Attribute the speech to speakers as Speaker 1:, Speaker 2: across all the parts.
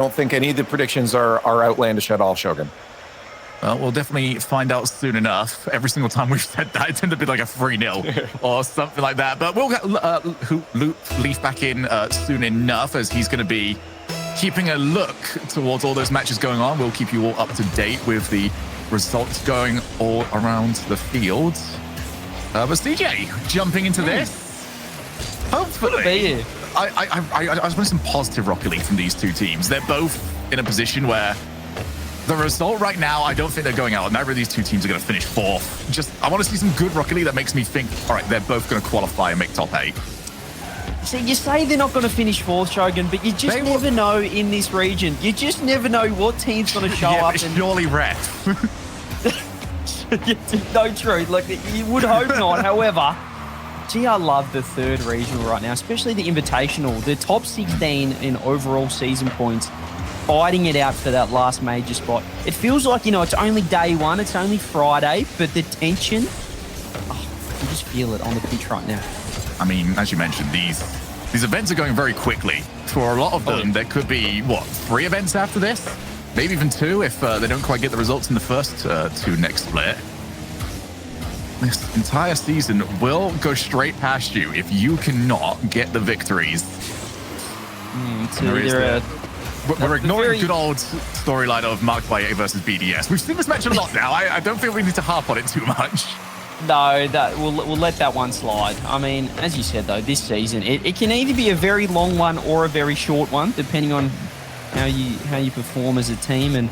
Speaker 1: don't think any of the predictions are outlandish at all, Shogun.
Speaker 2: Well, we'll definitely find out soon enough. Every single time we've said that, it tends to be like a 3-0 or something like that. But we'll get Leaf back in soon enough, as he's going to be keeping a look towards all those matches going on. We'll keep you all up to date with the results going all around the field. But CJ, jumping into this, hopefully, I want some positive Rocket League from these two teams. They're both in a position where the result right now, I don't think they're going out. Neither of these two teams are going to finish 4th. I want to see some good Rocket League that makes me think, all right, they're both going to qualify and make top 8.
Speaker 3: See, you say they're not going to finish 4th, Shogun, but you just never know in this region. You just never know what team's going to show up.
Speaker 2: But surely ref.
Speaker 3: No, true. Like, you would hope not. However, gee, I love the 3rd regional right now, especially the Invitational. The top 16 in overall season points, fighting it out for that last major spot. It feels like, it's only day 1, it's only Friday, but the tension, you just feel it on the pitch right now.
Speaker 2: I mean, as you mentioned, these events are going very quickly. For a lot of them, there could be, 3 events after this? Maybe even 2 if they don't quite get the results in the first 2 next split. This entire season will go straight past you if you cannot get the victories. We're ignoring good old storyline of Mark by A versus BDS. We've seen this match a lot now. I don't think we need to harp on it too much.
Speaker 3: No, we'll let that one slide. I mean, as you said, though, this season, it can either be a very long one or a very short one, depending on how you perform as a team. And,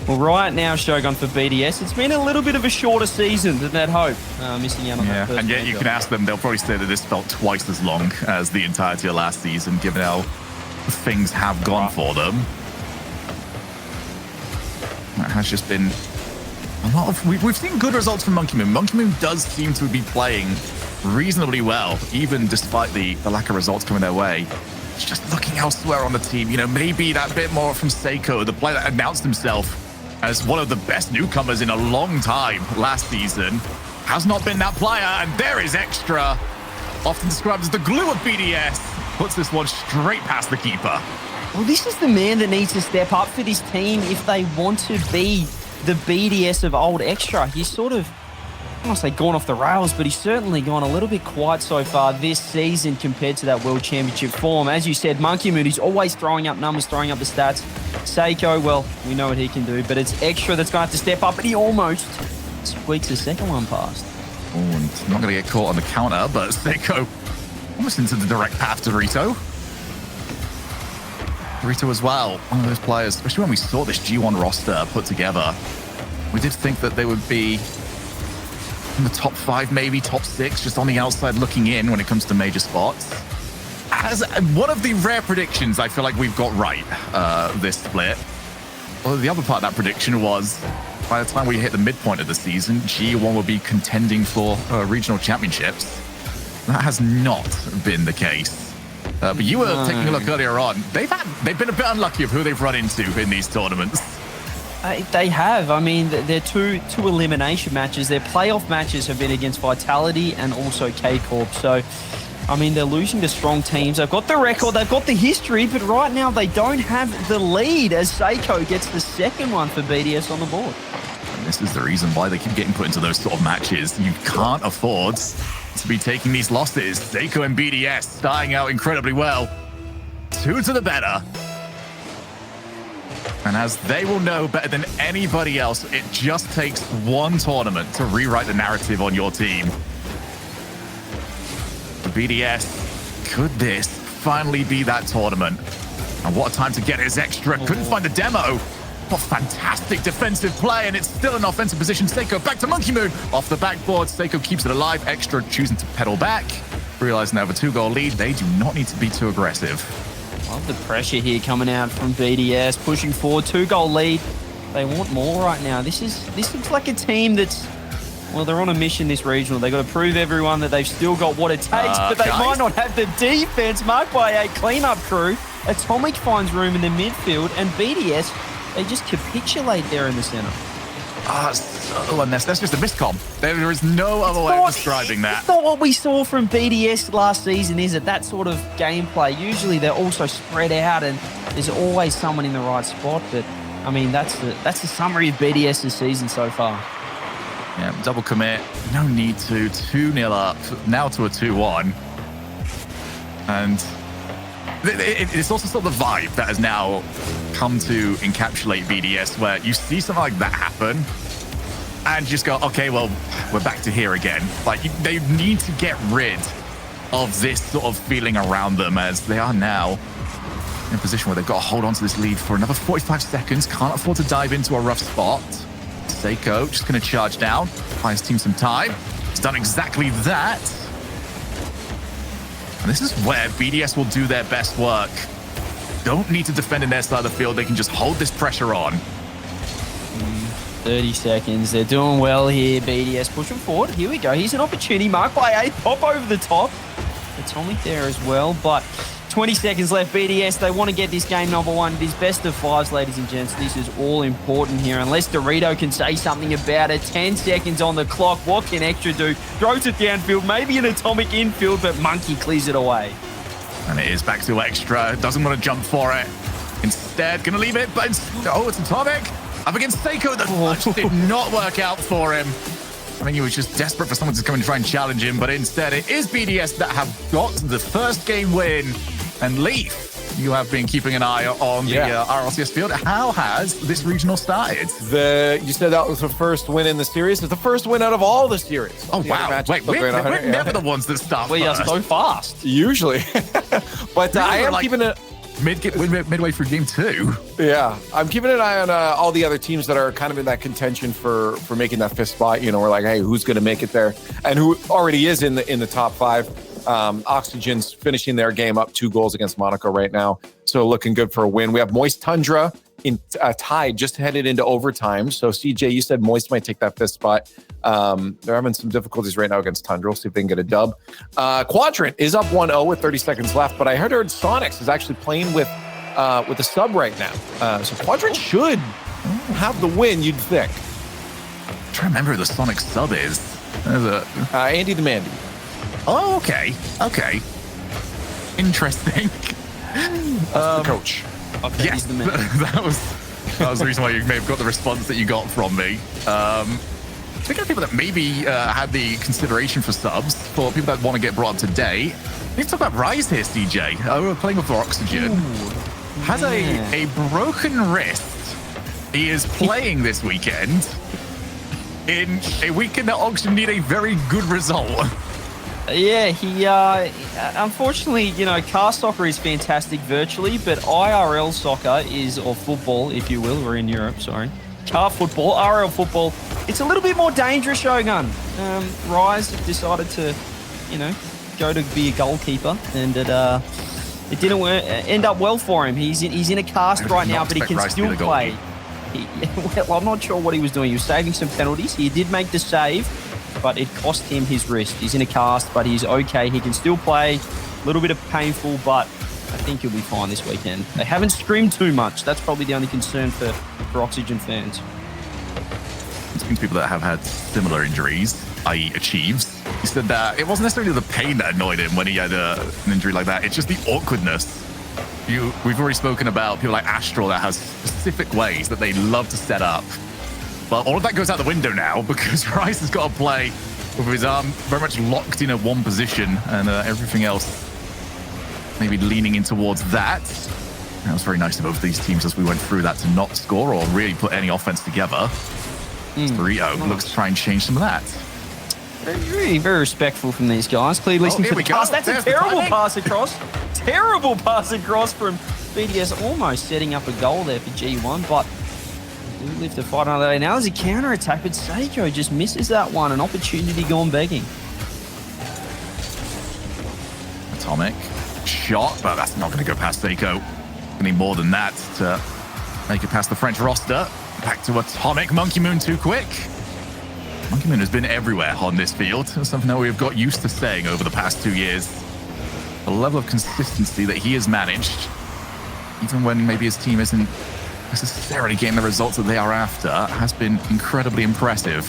Speaker 3: well, right now, Shogun, for BDS, it's been a little bit of a shorter season than they'd hope, missing out on that first
Speaker 2: and yet you can ask them, they'll probably say that this felt twice as long as the entirety of last season, given how things have gone for them. That has just been a lot of... We've seen good results from Monkey Moon. Monkey Moon does seem to be playing reasonably well, even despite the lack of results coming their way. It's just looking elsewhere on the team. Maybe that bit more from Seiko, the player that announced himself as one of the best newcomers in a long time last season, has not been that player. And there is Extra, often described as the glue of BDS, puts this one straight past the keeper.
Speaker 3: Well, this is the man that needs to step up for this team if they want to be the BDS of old Extra. He's sort of, I don't want to say gone off the rails, but he's certainly gone a little bit quiet so far this season compared to that World Championship form. As you said, Monkey Moon is always throwing up numbers, throwing up the stats. Seiko, well, we know what he can do, but it's Extra that's going to have to step up, and he almost squeaks the second one past.
Speaker 2: Oh, and not going to get caught on the counter, but Seiko almost into the direct path to Rito. Rito as well, one of those players, especially when we saw this G1 roster put together, we did think that they would be in the top 5, maybe top 6, just on the outside looking in when it comes to major spots. As one of the rare predictions I feel like we've got right this split. Well, the other part of that prediction was, by the time we hit the midpoint of the season, G1 will be contending for regional championships. That has not been the case. But you were taking a look earlier on. They've been a bit unlucky of who they've run into in these tournaments.
Speaker 3: They have. I mean, they're two elimination matches. Their playoff matches have been against Vitality and also K-Corp. So, I mean, they're losing to strong teams. They've got the record, they've got the history, but right now they don't have the lead as Seiko gets the second one for BDS on the board.
Speaker 2: And this is the reason why they keep getting put into those sort of matches. You can't afford to be taking these losses. Seiko and BDS starting out incredibly well. 2 to the better. And as they will know better than anybody else, it just takes one tournament to rewrite the narrative on your team. For BDS, could this finally be that tournament? And what a time to get his Extra. Couldn't find the demo. What fantastic defensive play, and it's still an offensive position. Seiko back to Monkey Moon. Off the backboard, Seiko keeps it alive. Extra choosing to pedal back. Realizing they have a 2-goal lead, they do not need to be too aggressive.
Speaker 3: Love the pressure here coming out from BDS, pushing forward, 2-goal lead. They want more right now. This looks like a team that's, well, they're on a mission this regional. They've got to prove everyone that they've still got what it takes, but they might not have the defense marked by a cleanup crew. Atomic finds room in the midfield, and BDS, they just capitulate there in the center.
Speaker 2: That's just a miscom. There is no other way of describing that.
Speaker 3: It's not what we saw from BDS last season, is it? That sort of gameplay. Usually they're also spread out and There's always someone in the right spot, but I mean, that's the summary of BDS's season so far.
Speaker 2: Yeah, double commit. No need to. 2-0 up. Now to a 2-1. And it's also sort of the vibe that has now come to encapsulate BDS, where you see something like that happen and you just go, okay, well, we're back to here again. Like, they need to get rid of this sort of feeling around them, as they are now in a position where they've got to hold on to this lead for another 45 seconds. Can't afford to dive into a rough spot. Seiko just going to charge down, buy his team some time. He's done exactly that. And this is where BDS will do their best work. Don't need to defend in their side of the field. They can just hold this pressure on.
Speaker 3: 30 seconds. They're doing well here, BDS. Pushing forward. Here we go. Here's an opportunity. Marked by 8. Pop over the top. Atomic there as well, but 20 seconds left. BDS, they want to get this game number 1. It is best of 5s, ladies and gents. This is all important here. Unless Dorito can say something about it. 10 seconds on the clock. What can Extra do? Throws it downfield. Maybe an Atomic infield, but Monkey clears it away.
Speaker 2: And it is back to Extra. Doesn't want to jump for it. Instead, going to leave it, but it's Atomic. Up against Seiko. The clutch did not work out for him. I think he was just desperate for someone to come and try and challenge him, but instead it is BDS that have got the first game win. And Leaf, you have been keeping an eye on the RLCS field. How has this regional started?
Speaker 1: You said that was the first win in the series. It's the first win out of all the series.
Speaker 2: Oh, wow. Wait, we're never the ones that start
Speaker 3: We
Speaker 2: first.
Speaker 3: are so fast.
Speaker 1: Usually. But I am keeping it...
Speaker 2: midway through game 2.
Speaker 1: Yeah, I'm keeping an eye on all the other teams that are kind of in that contention for making that 5th spot. You know, we're like, hey, who's going to make it there, and who already is in the top 5. Oxygen's finishing their game up 2 goals against Monaco right now, so looking good for a win. We have Moist Tundra in tied, just headed into overtime. So CJ, you said Moist might take that 5th spot. They're having some difficulties right now against Tundra. We'll see if they can get a dub. Quadrant is up 1-0 with 30 seconds left, but I heard Sonics is actually playing with a sub right now. So Quadrant should have the win, you'd think.
Speaker 2: I'm trying to remember who the Sonic sub is.
Speaker 1: Andy the Mandy.
Speaker 2: Oh, okay. Interesting.
Speaker 1: The coach.
Speaker 3: Okay,
Speaker 2: Yes,
Speaker 3: he's the man.
Speaker 2: that was the reason why you may have got the response that you got from me. Speaking of people that maybe had the consideration for subs, for people that want to get brought up to date, let's talk about Rise here, CJ. We're playing with Oxygen. Has a broken wrist. He is playing this weekend in a weekend that Oxygen need a very good result.
Speaker 3: Yeah, he unfortunately, car soccer is fantastic virtually, but IRL soccer is, or football, if you will, we're in Europe, sorry. Car football, RL football, it's a little bit more dangerous, Shogun. Rise decided to, go to be a goalkeeper, and it didn't end up well for him. He's in a cast right now, but he can still play. Well, I'm not sure what he was doing. He was saving some penalties. He did make the save, but it cost him his wrist. He's in a cast, but he's okay. He can still play. A little bit of painful, but I think he'll be fine this weekend. They haven't screamed too much. That's probably the only concern for Oxygen fans.
Speaker 2: Speaking to people that have had similar injuries, i.e. Achieves, he said that it wasn't necessarily the pain that annoyed him when he had an injury like that. It's just the awkwardness. We've already spoken about people like Astral that has specific ways that they love to set up. But all of that goes out the window now because Rice has got to play with his arm very much locked in at one position and everything else maybe leaning in towards that. And it was very nice of both these teams as we went through that to not score or really put any offense together. Burrito looks to try and change some of that.
Speaker 3: Very, very respectful from these guys. Clearly listening to the pass. That's a terrible pass across. Terrible pass across from BDS, almost setting up a goal there for G1, but we live to fight another day. Now there's a counter-attack, but Seiko just misses that one. An opportunity gone begging.
Speaker 2: Atomic shot, but that's not going to go past Seiko. We need more than that to make it past the French roster. Back to Atomic. Monkey Moon too quick. Monkey Moon has been everywhere on this field. Something that we've got used to saying over the past 2 years. The level of consistency that he has managed, even when maybe his team isn't necessarily getting the results that they are after, has been incredibly impressive.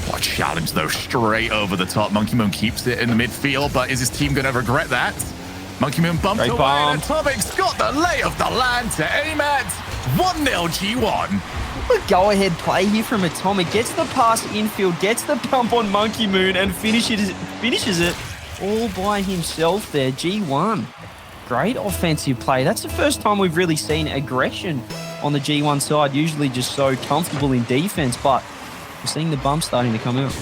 Speaker 2: What a challenge, though. Straight over the top. Monkey Moon keeps it in the midfield, but is his team going to regret that? Monkey Moon bumped
Speaker 3: Great
Speaker 2: away,
Speaker 3: bomb.
Speaker 2: and Atomic's got the lay of the land to aim at 1-0 G1.
Speaker 3: A go-ahead play here from Atomic. Gets the pass infield, gets the pump on Monkey Moon, and finishes it all by himself there. G1. Great offensive play. That's the first time we've really seen aggression on the G1 side. Usually just so comfortable in defense, but we're seeing the bump starting to come out.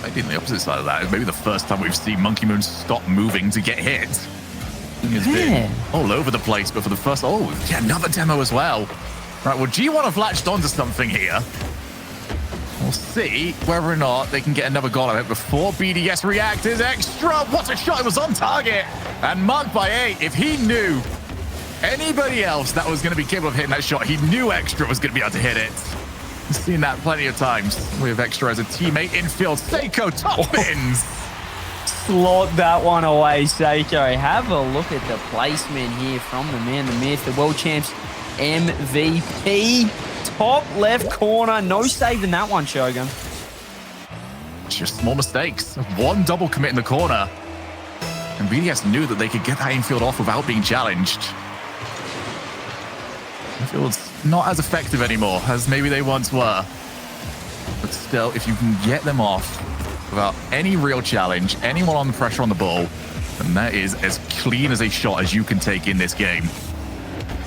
Speaker 2: Maybe on the opposite side of that, maybe the first time we've seen Monkey Moon stop moving to get hit. He has been all over the place, but for the first... Oh, yeah, another demo as well. Right, well, G1 have latched onto something here. We'll see whether or not they can get another goal out of it before BDS react. Is extra. What a shot. It was on target. And marked by 8. If he knew anybody else that was going to be capable of hitting that shot, he knew extra was going to be able to hit it. We've seen that plenty of times with extra as a teammate infield. Seiko top bins.
Speaker 3: Slot that one away, Seiko. Have a look at the placement here from the man, the myth, the world champs MVP. Top left corner. No saving that one, Shogun.
Speaker 2: Just small mistakes. One double commit in the corner. And BDS knew that they could get that infield off without being challenged. Infield's not as effective anymore as maybe they once were. But still, if you can get them off without any real challenge, anyone on the pressure on the ball, then that is as clean as a shot as you can take in this game.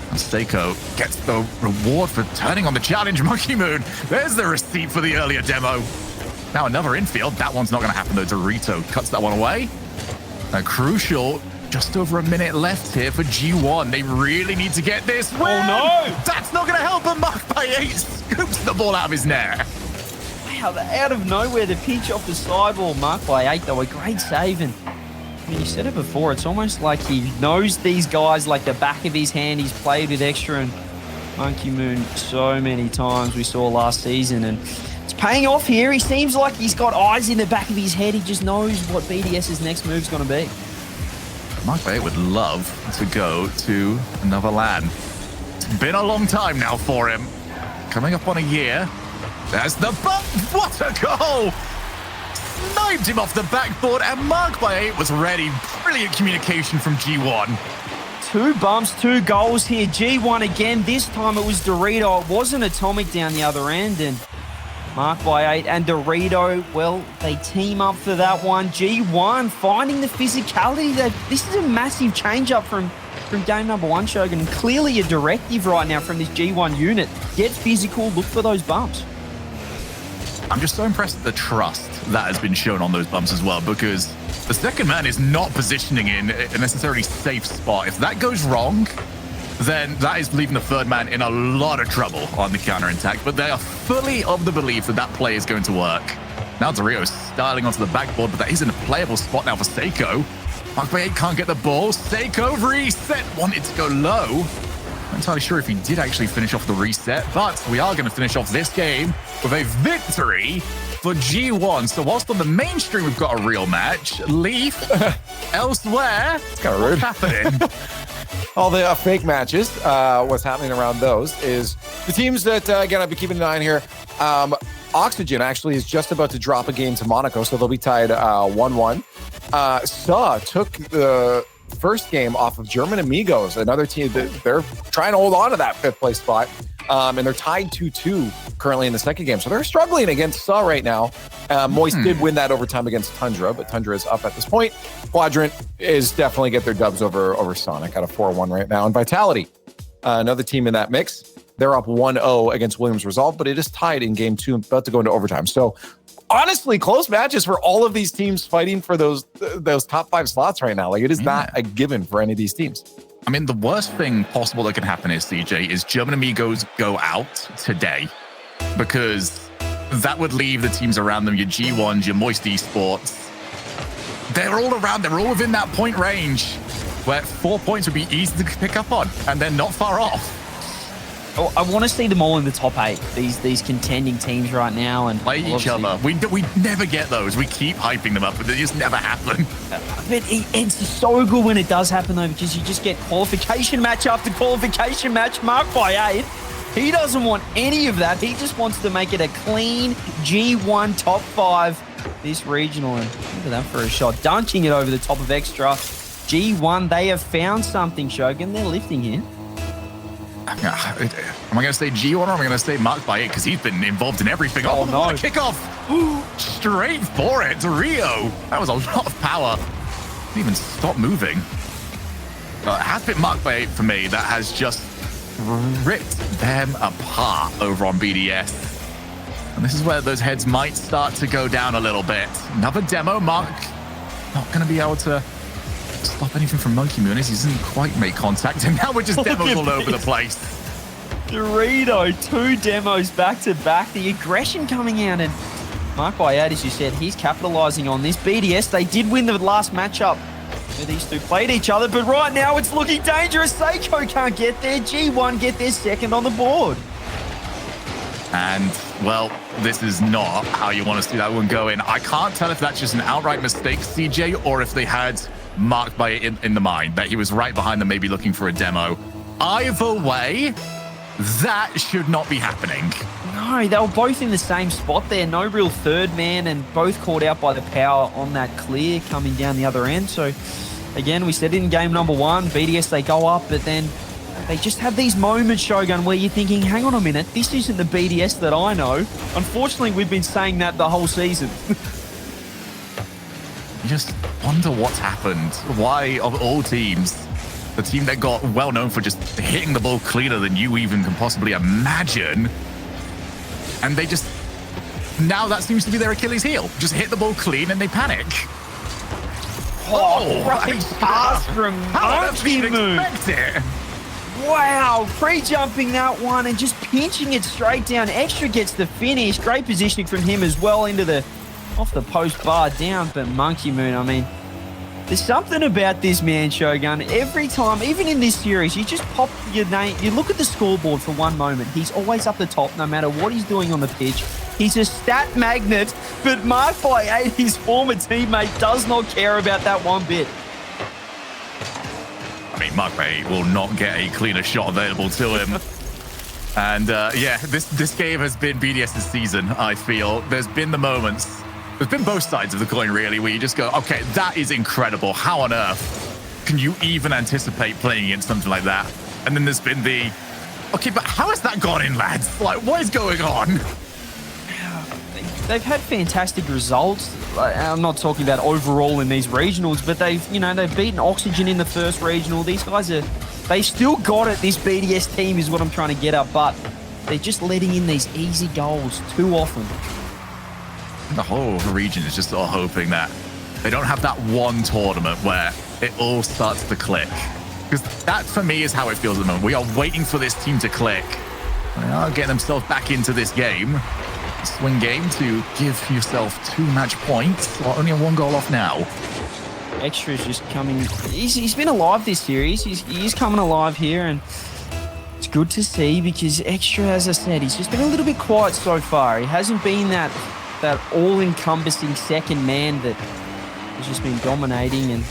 Speaker 2: And Seiko gets the reward for turning on the challenge. Monkey Moon, there's the receipt for the earlier demo. Now another infield. That one's not going to happen though. Dorito cuts that one away. A crucial, just over a minute left here for G1. They really need to get this win.
Speaker 3: Oh no!
Speaker 2: That's not going to help him. Marked by 8 scoops the ball out of his net.
Speaker 3: Wow, out of nowhere, the pitch off the sidewall, marked by 8 though. A great save. And I mean, you said it before, it's almost like he knows these guys like the back of his hand. He's played with extra and Monkey Moon so many times we saw last season, and it's paying off here. He seems like he's got eyes in the back of his head. He just knows what BDS's next move's going to be.
Speaker 2: Mark Bay would love to go to another LAN. It's been a long time now for him. Coming up on a year. There's the bump. What a goal! Sniped him off the backboard, and Mark by 8 was ready. Brilliant communication from G1.
Speaker 3: 2 bumps, 2 goals here. G1 again. This time it was Dorito. It wasn't Atomic down the other end. And Mark by 8 and Dorito, well, they team up for that one. G1 finding the physicality. This is a massive change up from game number 1, Shogun. Clearly a directive right now from this G1 unit. Get physical, look for those bumps.
Speaker 2: I'm just so impressed with the trust that has been shown on those bumps as well, because the second man is not positioning in a necessarily safe spot. If that goes wrong, then that is leaving the third man in a lot of trouble on the counter-attack. But they are fully of the belief that that play is going to work. Now Dorito's styling onto the backboard, but that is in a playable spot now for Seiko. Mark by 8 can't get the ball. Seiko reset, wanted to go low. Not entirely sure if he did actually finish off the reset, but we are going to finish off this game with a victory for G1. So whilst on the mainstream we've got a real match, Leaf elsewhere,
Speaker 1: It's kind of rude.
Speaker 2: what's happening?
Speaker 1: All the fake matches, what's happening around those is the teams that, again, I've been keeping an eye on here. Oxygen actually is just about to drop a game to Monaco, so they'll be tied 1-1. SA took the first game off of German Amigos, another team that they're trying to hold on to that 5th place spot. And they're tied 2-2 currently in the second game. So they're struggling against SA right now. Moist did win that overtime against Tundra, but Tundra is up at this point. Quadrant is definitely get their dubs over Sonic at a 4-1 right now. And Vitality, another team in that mix. They're up 1-0 against Williams Resolve, but it is tied in game 2, about to go into overtime. So honestly, close matches for all of these teams fighting for those top 5 slots right now. Like, it is not a given for any of these teams.
Speaker 2: I mean, the worst thing possible that can happen is, CJ, is German Amigos go out today, because that would leave the teams around them, your G1s, your Moist Esports. They're all around, they're all within that point range where 4 points would be easy to pick up on, and they're not far off.
Speaker 3: Oh, I want to see them all in the top 8, these contending teams right now. And
Speaker 2: play each other. We never get those. We keep hyping them up, but they just never happen.
Speaker 3: But it's so good when it does happen, though, because you just get qualification match after qualification match. Marked by 8. He doesn't want any of that. He just wants to make it a clean G1 top 5 this regional. And look at that for a shot. Dunking it over the top of extra. G1, they have found something, Shogun. They're lifting here.
Speaker 2: Am I going to say G1 or am I going to say Mark by 8? Because he's been involved in everything.
Speaker 3: Oh, no.
Speaker 2: What a kickoff. Straight for it. Rio. That was a lot of power. Didn't even stop moving. It has been Mark by 8 for me. That has just ripped them apart over on BDS. And this is where those heads might start to go down a little bit. Another demo. Mark not going to be able to stop anything from Monkey Moon as he doesn't quite make contact. And now we're just demos all over the place.
Speaker 3: Dorito, 2 demos back to back. The aggression coming out, and Mark by 8, as you said, he's capitalizing on this. BDS, they did win the last matchup where these two played each other, but right now it's looking dangerous. Seiko can't get there. G1 get their second on the board.
Speaker 2: And, well, this is not how you want to see that one go in. I can't tell if that's just an outright mistake, CJ, or if they had Mark by 8 in the mind, that he was right behind them, maybe looking for a demo. Either way, that should not be happening.
Speaker 3: No, they were both in the same spot there. No real third man, and both caught out by the power on that clear coming down the other end. So, again, we said in game number 1, BDS, they go up, but then they just have these moments, Shogun, where you're thinking, hang on a minute, this isn't the BDS that I know. Unfortunately, we've been saying that the whole season.
Speaker 2: You just wonder what's happened. Why, of all teams, the team that got well known for just hitting the ball cleaner than you even can possibly imagine, and they just, now that seems to be their Achilles heel. Just hit the ball clean and they panic.
Speaker 3: Great pass from Monkey Moon. Wow, pre-jumping that one and just pinching it straight down. Extra gets the finish. Great positioning from him as well into the, off the post bar down. But Monkey Moon, I mean, there's something about this man, Shogun. Every time, even in this series, you just pop your name, you look at the scoreboard for one moment. He's always up the top, no matter what he's doing on the pitch. He's a stat magnet, but Mark by 8, his former teammate, does not care about that one bit.
Speaker 2: I mean, Mark by 8 will not get a cleaner shot available to him. And yeah, this game has been BDS's season, I feel. There's been the moments, there's been both sides of the coin, really, where you just go, okay, that is incredible. How on earth can you even anticipate playing against something like that? And then there's been the, okay, but how has that gone in, lads? Like, what is going on?
Speaker 3: They've had fantastic results. I'm not talking about overall in these regionals, but they've beaten Oxygen in the first regional. These guys they still got it. This BDS team is what I'm trying to get at, but they're just letting in these easy goals too often.
Speaker 2: The whole region is just all hoping that they don't have that one tournament where it all starts to click. Because that, for me, is how it feels at the moment. We are waiting for this team to click. They are getting themselves back into this game. Swing game to give yourself 2 match points, or only a 1 goal off now.
Speaker 3: Extra is just coming. He's been alive this series. He's coming alive here, and it's good to see because Extra, as I said, he's just been a little bit quiet so far. He hasn't been that all-encompassing second man that has just been dominating. And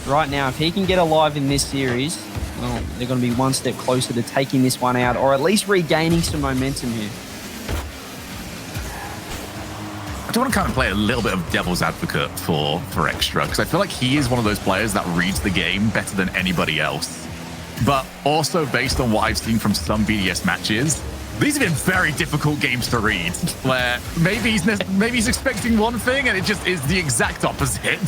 Speaker 3: right now, if he can get alive in this series, well, they're going to be one step closer to taking this one out, or at least regaining some momentum here.
Speaker 2: I do want to kind of play a little bit of devil's advocate for Extra, because I feel like he is one of those players that reads the game better than anybody else. But also based on what I've seen from some BDS matches, these have been very difficult games to read, where maybe he's expecting one thing and it just is the exact opposite.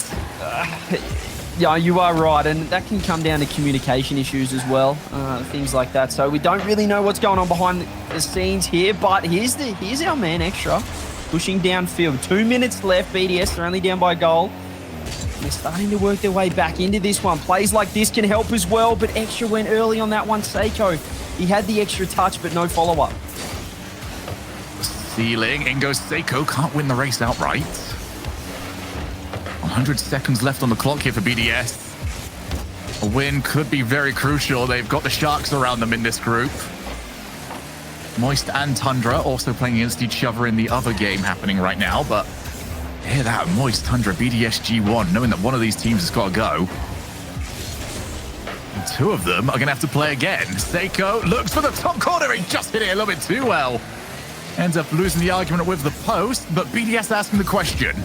Speaker 3: Yeah, you are right, and that can come down to communication issues as well, things like that. So we don't really know what's going on behind the scenes here, but here's our man, Extra. Pushing downfield. 2 minutes left. BDS, they're only down by a goal. They're starting to work their way back into this one. Plays like this can help as well, but Extra went early on that one. Seiko, he had the extra touch, but no follow-up.
Speaker 2: Ceiling. In goes Seiko. Can't win the race outright. 100 seconds left on the clock here for BDS. A win could be very crucial. They've got the Sharks around them in this group. Moist and Tundra also playing against each other in the other game happening right now, but hear that, Moist, Tundra, BDS, G1, knowing that one of these teams has got to go. And 2 of them are going to have to play again. Seiko looks for the top corner. He just hit it a little bit too well. Ends up losing the argument with the post, but BDS asking the question.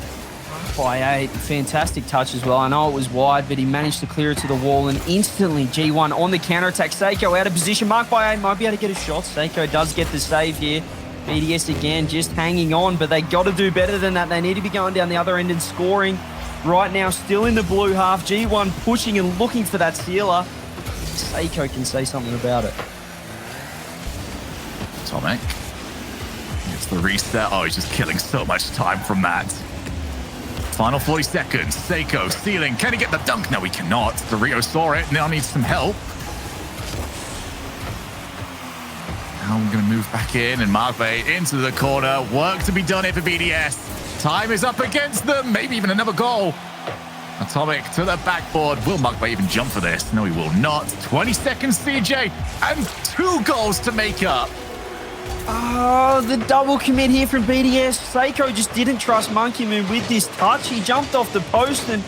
Speaker 3: by 8. Fantastic touch as well. I know it was wide, but he managed to clear it to the wall, and instantly G1 on the counter-attack. Seiko out of position. Mark by 8 might be able to get a shot. Seiko does get the save here. BDS again just hanging on, but they got to do better than that. They need to be going down the other end and scoring. Right now, still in the blue half. G1 pushing and looking for that sealer. Seiko can say something about it.
Speaker 2: Atomic. It's the reset. Oh, he's just killing so much time from that. Final 40 seconds. Seiko stealing. Can he get the dunk? No, he cannot. The Rio saw it. Now needs some help. Now we're going to move back in, and Markbay into the corner. Work to be done here for BDS. Time is up against them. Maybe even another goal. Atomic to the backboard. Will Markbay even jump for this? No, he will not. 20 seconds, CJ, and 2 goals to make up.
Speaker 3: Oh, the double commit here from BDS. Seiko just didn't trust Monkey Moon with this touch. He jumped off the post, and,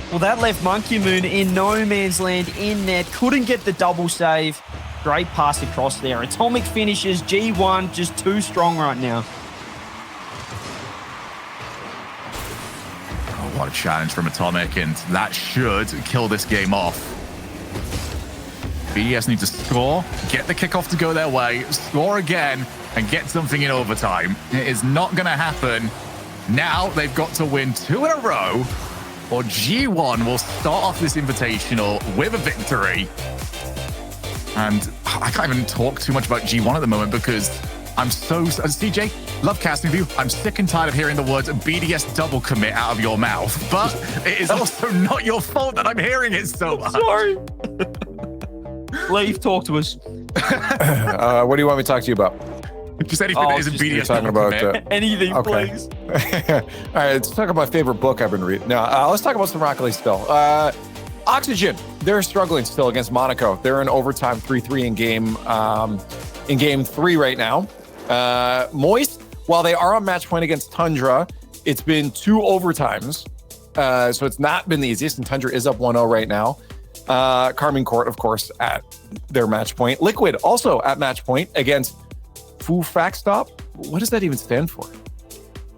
Speaker 3: well, that left Monkey Moon in no man's land in net. Couldn't get the double save. Great pass across there. Atomic finishes. G1 just too strong right now.
Speaker 2: Oh, what a challenge from Atomic, and that should kill this game off. BDS need to score, get the kickoff to go their way, score again, and get something in overtime. It is not going to happen. Now they've got to win 2 in a row, or G1 will start off this invitational with a victory. And I can't even talk too much about G1 at the moment because I'm so... CJ, love casting with you. I'm sick and tired of hearing the words BDS double commit out of your mouth. But it is also not your fault that I'm hearing it so much.
Speaker 3: Sorry. Leaf, talk to us.
Speaker 1: What do you want me to talk to you about?
Speaker 2: Just anything that isn't BDS
Speaker 1: talking
Speaker 2: double
Speaker 1: about
Speaker 2: commit.
Speaker 3: Anything,
Speaker 1: okay.
Speaker 3: please.
Speaker 1: All right, let's talk about my favorite book I've been reading. Now, let's talk about some Rocket League still. Oxygen, they're struggling still against Monaco. They're in overtime 3-3 in game 3 right now. Moist, while they are on match point against Tundra, it's been 2 overtimes. So it's not been the easiest, and Tundra is up 1-0 right now. Carmine Court, of course, at their match point. Liquid also at match point against Fufakstop. What does that even stand for?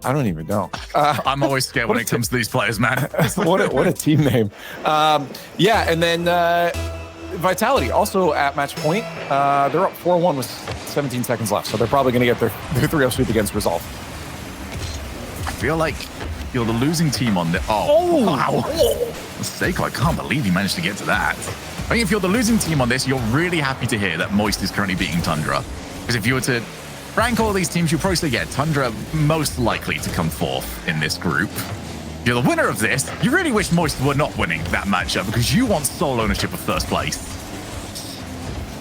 Speaker 1: I don't even know.
Speaker 2: I'm always scared when it comes to these players, man.
Speaker 1: what a team name. Yeah, and then Vitality also at match point. They're up 4-1 with 17 seconds left, so they're probably going to get their 3-0 sweep against Resolve.
Speaker 2: I feel like you're the losing team on the... Oh, wow. Seiko, I can't believe he managed to get to that. I think if you're the losing team on this, you're really happy to hear that Moist is currently beating Tundra. Because if you were to rank all these teams, you'd probably say, yeah, Tundra most likely to come 4th in this group. If you're the winner of this, you really wish Moist were not winning that matchup because you want sole ownership of first place.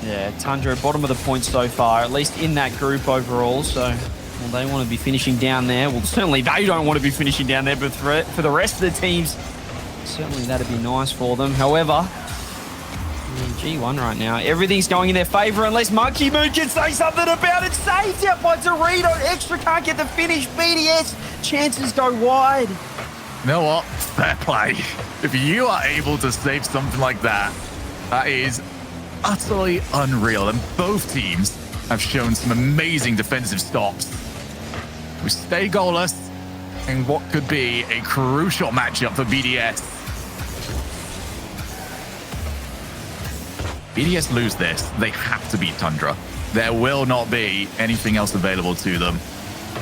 Speaker 3: Yeah, Tundra, bottom of the points so far, at least in that group overall. So, well, they want to be finishing down there. Well, certainly they don't want to be finishing down there, but for the rest of the teams, certainly that'd be nice for them. However, G1 right now, everything's going in their favor unless Monkey Moon can say something about it. Saved out by Dorito. Extra can't get the finish. BDS, chances go wide.
Speaker 2: You know what? Fair play. If you are able to save something like that, that is utterly unreal. And both teams have shown some amazing defensive stops. We stay goalless in what could be a crucial matchup for BDS. BDS lose this, they have to beat Tundra. There will not be anything else available to them.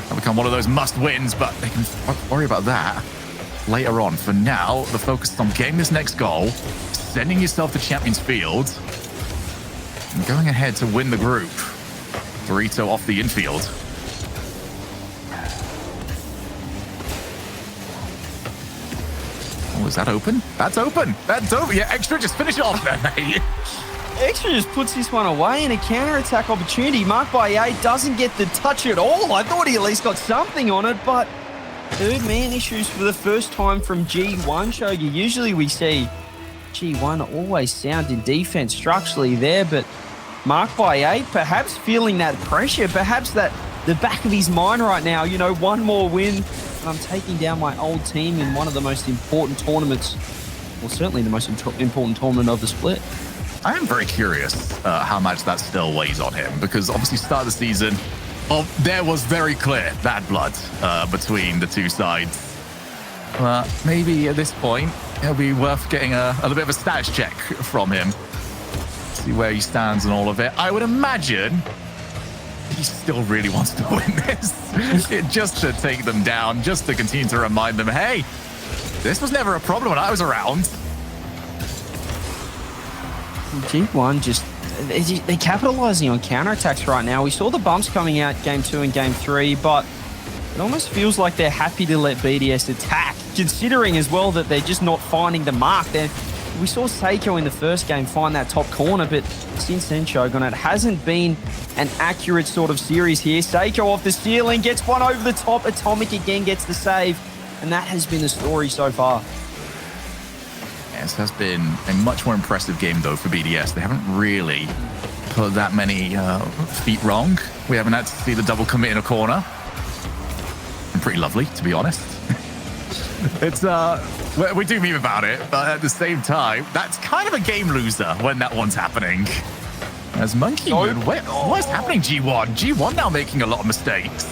Speaker 2: It'll become one of those must-wins, but they can worry about that later on. For now, the focus is on getting this next goal, sending yourself to Champions Field, and going ahead to win the group. Dorito off the infield. Oh, is that open? That's open. That's open. Yeah, Extra, just finish it off there, mate.
Speaker 3: Extra just puts this one away in a counter-attack opportunity. Marked by 8 doesn't get the touch at all. I thought he at least got something on it, but third man issues for the first time from G1, Shogi. Usually we see G1 always sound in defense structurally there, but Marked by 8 perhaps feeling that pressure, perhaps that the back of his mind right now, you know, one more win and I'm taking down my old team in one of the most important tournaments, well, certainly the most important tournament of the split.
Speaker 2: I am very curious how much that still weighs on him, because obviously start of the season, there was very clear bad blood between the two sides. But maybe at this point, it'll be worth getting a little bit of a status check from him. See where he stands and all of it. I would imagine he still really wants to win this. Just to take them down, just to continue to remind them, hey, this was never a problem when I was around.
Speaker 3: G1 just, they're capitalizing on counterattacks right now. We saw the bumps coming out game 2 and game 3, but it almost feels like they're happy to let BDS attack, considering as well that they're just not finding the mark. We saw Seiko in the first game find that top corner, but since then, Shogun, it hasn't been an accurate sort of series here. Seiko off the ceiling, gets one over the top. Atomic again gets the save, and that has been the story so far.
Speaker 2: Yes, has been a much more impressive game, though, for BDS. They haven't really put that many feet wrong. We haven't had to see the double commit in a corner. And pretty lovely, to be honest. It's we do meme about it, but at the same time, that's kind of a game loser when that one's happening. As Monkey Moon, what's happening, G1? G1 now making a lot of mistakes.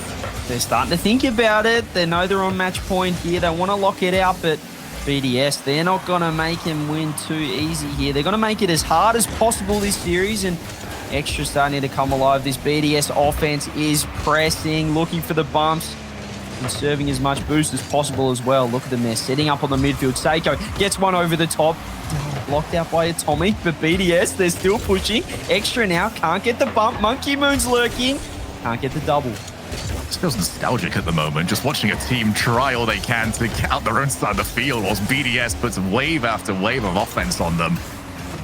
Speaker 3: They're starting to think about it. They know they're on match point here. They want to lock it out, but BDS, they're not going to make him win too easy here. They're going to make it as hard as possible this series, and Extra starting to come alive. This BDS offense is pressing, looking for the bumps, and serving as much boost as possible as well. Look at them there, setting up on the midfield. Seiko gets one over the top. Blocked out by Atomic, but BDS, they're still pushing. Extra now, can't get the bump. Monkey Moon's lurking, can't get the double.
Speaker 2: It feels nostalgic at the moment, just watching a team try all they can to get out their own side of the field, whilst BDS puts wave after wave of offense on them.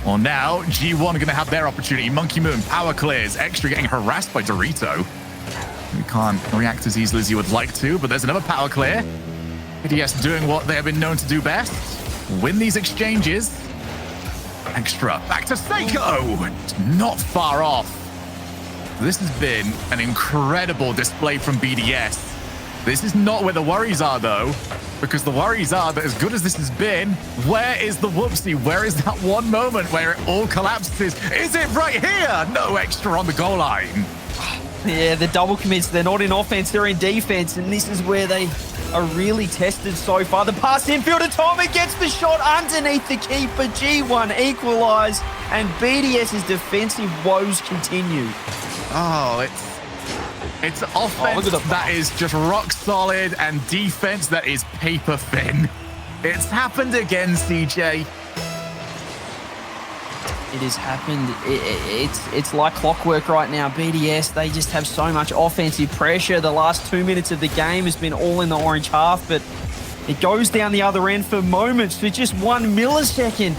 Speaker 2: Well, now G1 are going to have their opportunity. Monkey Moon power clears. Extra getting harassed by Dorito. We can't react as easily as you would like to, but there's another power clear. BDS doing what they have been known to do best. Win these exchanges. Extra back to Seiko. Not far off. This has been an incredible display from BDS. This is not where the worries are, though, because the worries are that as good as this has been, where is the whoopsie? Where is that one moment where it all collapses? Is it right here? No Extra on the goal line.
Speaker 3: Yeah, the double commits, they're not in offense, they're in defense, and this is where they are really tested so far. The pass infield, Atomic gets the shot underneath the keeper. G1 equalise, and BDS's defensive woes continue.
Speaker 2: Oh, it's offense that is just rock solid and defense that is paper thin. It's happened again, CJ.
Speaker 3: It has happened. It's like clockwork right now. BDS, they just have so much offensive pressure. The last 2 minutes of the game has been all in the orange half, but it goes down the other end for moments, for just 1 millisecond.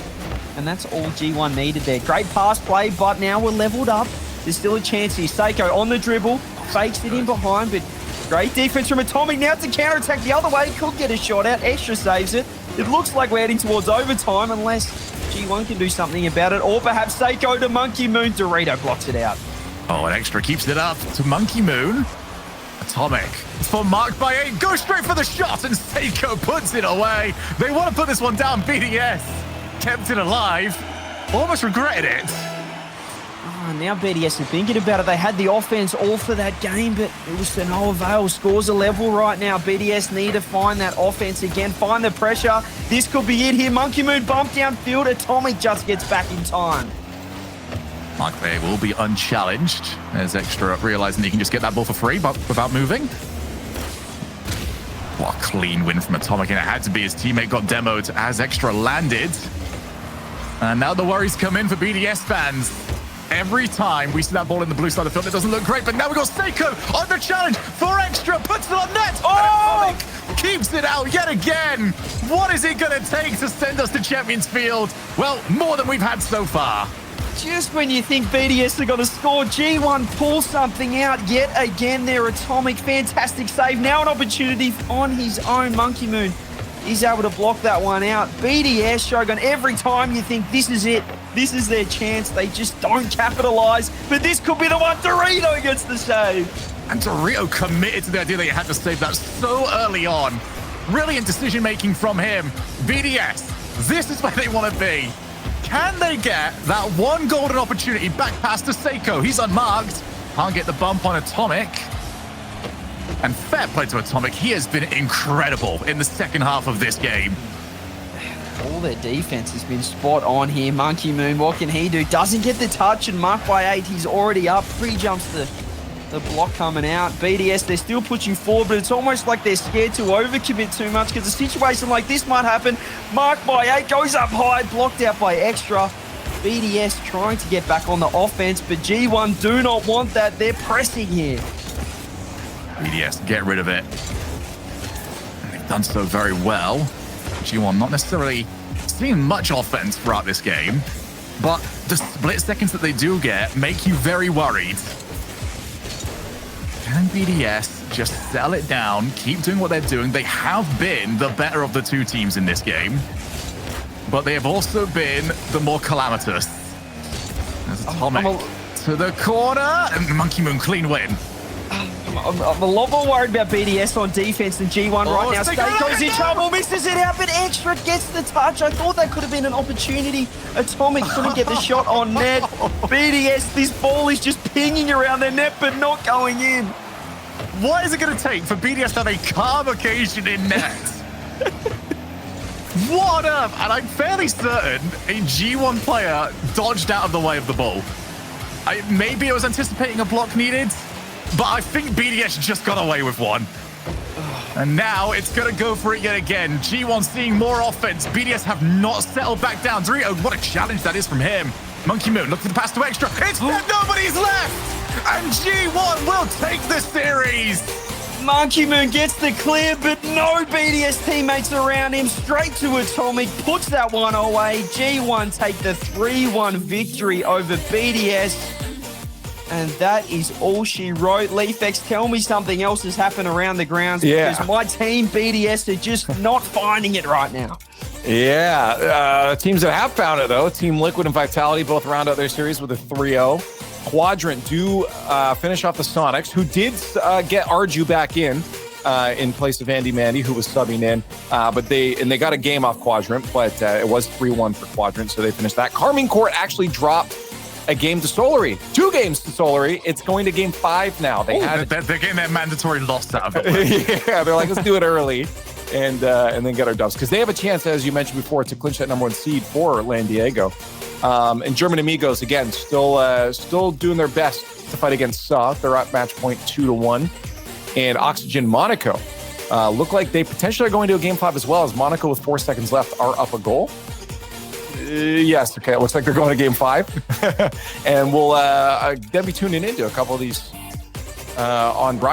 Speaker 3: And that's all G1 needed there. Great pass play, but now we're leveled up. There's still a chance here. Seiko on the dribble, fakes it in behind, but great defense from Atomic. Now to counterattack the other way. Could get a shot out. Extra saves it. It looks like we're heading towards overtime unless G1 can do something about it, or perhaps Seiko to Monkey Moon. Dorito blocks it out.
Speaker 2: Oh, and Extra keeps it up to Monkey Moon. Atomic for marked by 8. Go straight for the shot, and Seiko puts it away. They want to put this one down. BDS kept it alive. Almost regretted it.
Speaker 3: Now BDS are thinking about it. They had the offense all for that game, but it was to no avail. Scores a level right now. BDS need to find that offense again, find the pressure. This could be it here. Monkey Moon bump downfield. Atomic just gets back in time.
Speaker 2: Mark Bay will be unchallenged as Extra realizing he can just get that ball for free but without moving. What a clean win from Atomic, and it had to be his teammate got demoed as Extra landed. And now the worries come in for BDS fans. Every time we see that ball in the blue side of the field, it doesn't look great, but now we've got Seiko on the challenge for Extra, puts it on net. Oh! Keeps it out yet again. What is it going to take to send us to Champions Field? Well, more than we've had so far.
Speaker 3: Just when you think BDS are going to score, G1 pulls something out yet again there. Atomic, fantastic save. Now an opportunity on his own. Monkey Moon is able to block that one out. BDS, Shogun, every time you think this is it, this is their chance, they just don't capitalize. But this could be the one. Dorito gets the save.
Speaker 2: And Dorito committed to the idea that you had to save that so early on. Brilliant decision-making from him. BDS, this is where they want to be. Can they get that one golden opportunity back past to Seiko? He's unmarked. Can't get the bump on Atomic. And fair play to Atomic. He has been incredible in the second half of this game.
Speaker 3: All their defense has been spot on here. Monkey Moon, what can he do? Doesn't get the touch and marked by 8. He's already up. Pre-jumps the block coming out. BDS, they're still pushing forward, but it's almost like they're scared to overcommit too much because a situation like this might happen. Marked by 8, goes up high, blocked out by Extra. BDS trying to get back on the offense, but G1 do not want that. They're pressing here.
Speaker 2: BDS, get rid of it. And they've done so very well. G1 not necessarily seeing much offense throughout this game, but the split seconds that they do get make you very worried. Can BDS just settle it down, keep doing what they're doing? They have been the better of the two teams in this game, but they have also been the more calamitous. There's Atomic to the corner, and Monkey Moon, clean win.
Speaker 3: I'm a lot more worried about BDS on defense than G1 right now. Stake goes in trouble, misses it out, but Extra gets the touch. I thought that could have been an opportunity. Atomic couldn't get the shot on net. BDS, this ball is just pinging around their net, but not going in.
Speaker 2: What is it going to take for BDS to have a calm occasion in net? What up? And I'm fairly certain a G1 player dodged out of the way of the ball. Maybe it was anticipating a block needed, but I think BDS just got away with one. And now it's going to go for it yet again. G1 seeing more offense. BDS have not settled back down. Dorito, what a challenge that is from him. Monkey Moon, look for the pass to Extra. It's nobody's left! And G1 will take the series!
Speaker 3: Monkey Moon gets the clear, but no BDS teammates around him. Straight to Atomic, puts that one away. G1 take the 3-1 victory over BDS. And that is all she wrote. Leafex, tell me something else has happened around the grounds because my team, BDS, are just not finding it right now.
Speaker 1: Yeah, teams that have found it, though, Team Liquid and Vitality both round out their series with a 3-0. Quadrant do finish off the Sonics, who did get Arju back in place of Andy Mandy, who was subbing in. But they got a game off Quadrant, but it was 3-1 for Quadrant, so they finished that. Carmine Court actually dropped a game to Solary. 2 games to Solary. It's going to game 5 now.
Speaker 2: They're getting their mandatory loss out of it.
Speaker 1: Yeah, they're like, let's do it early and then get our dubs. Because they have a chance, as you mentioned before, to clinch that #1 seed for Lan Diego. And German Amigos, again, still doing their best to fight against Saw. They're at match point 2-1. And Oxygen Monaco look like they potentially are going to a game 5 as well, as Monaco with 4 seconds left are up a goal. Yes, okay, it looks like they're going to game 5. And we'll be tuning into a couple of these on broadcast.